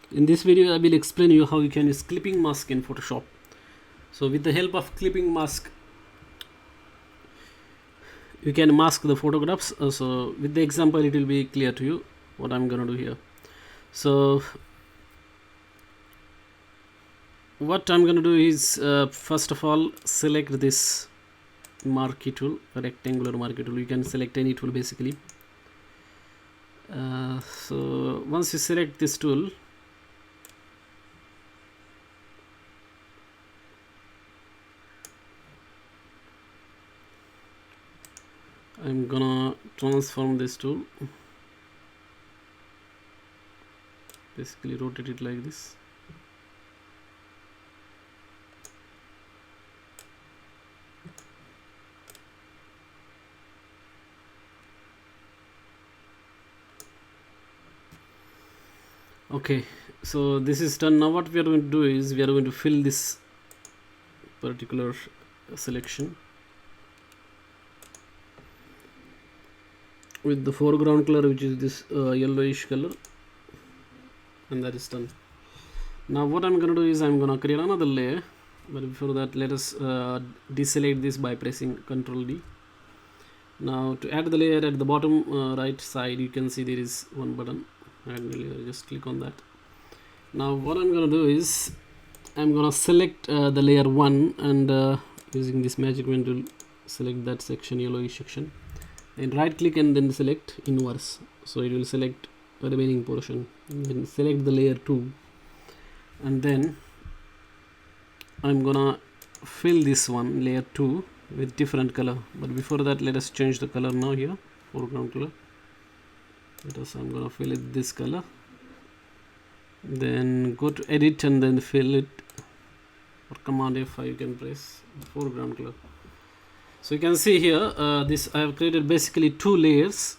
In this video I will explain you how you can use clipping mask in Photoshop. So with the help of clipping mask you can mask the photographs. So with the example it will be clear to you what I'm gonna do here. So what I'm gonna do is first of all select this marquee tool, a rectangular marquee tool. You can select any tool basically. So once you select this tool, I'm gonna transform this tool, basically rotate it like this. Okay, so this is done. Now what we are going to do is we are going to fill this particular selection with the foreground color, which is this yellowish color, and that is done. Now what I'm gonna do is I'm gonna create another layer, but before that let us deselect this by pressing Ctrl D. Now to add the layer at the bottom right side, you can see there is one button, add the layer. Just click on that. Now what I'm gonna do is I'm gonna select the layer 1 and using this magic wand to select that section, yellowish section, and right click and then select inverse, so it will select the remaining portion. And then select the layer 2 and then I'm gonna fill this one, layer 2, with different color. But before that let us change the color now. Here foreground color, I'm gonna fill it this color, then go to edit and then fill it, or command F5 you can press, the foreground color. So you can see here this I have created basically two layers.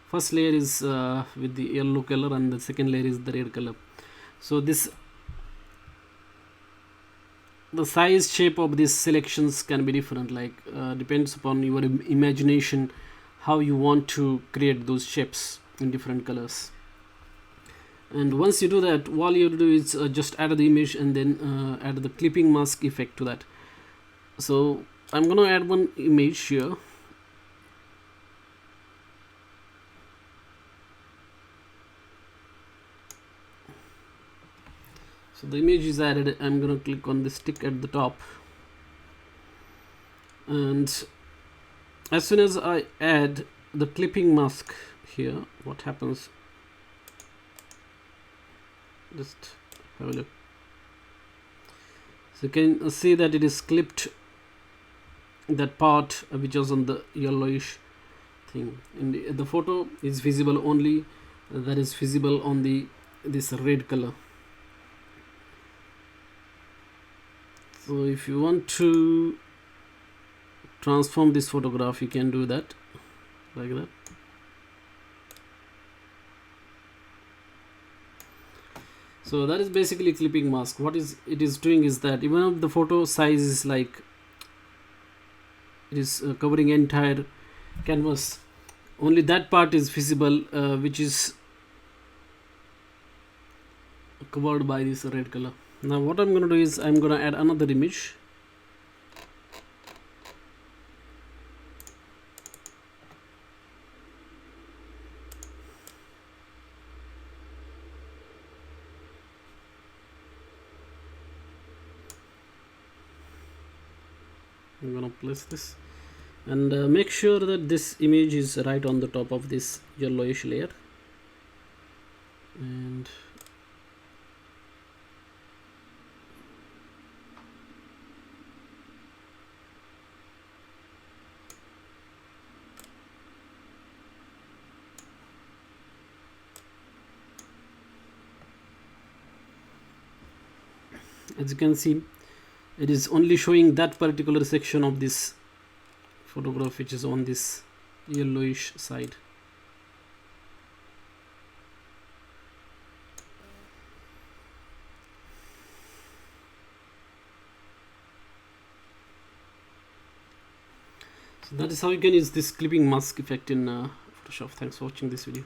First layer is with the yellow color and the second layer is the red color. So this, the size, shape of these selections can be different, like depends upon your imagination how you want to create those shapes in different colors. And once you do that, all you have to do is just add the image and then add the clipping mask effect to that. So I'm gonna add one image here. So the image is added. I'm gonna click on this tick at the top, and as soon as I add the clipping mask here, what happens, just have a look. So you can see that it is clipped that part which was on the yellowish thing. In the photo is visible only that is visible on the this red color. So if you want to transform this photograph, you can do that like that. So that is basically clipping mask. What is it is doing is that even if the photo size is like it is covering entire canvas, only that part is visible which is covered by this red color. Now what I'm going to do is I'm going to add another image. I'm going to place this and make sure that this image is right on the top of this yellowish layer, and as you can see it is only showing that particular section of this photograph which is on this yellowish side. So that is how you can use this clipping mask effect in Photoshop. Thanks for watching this video.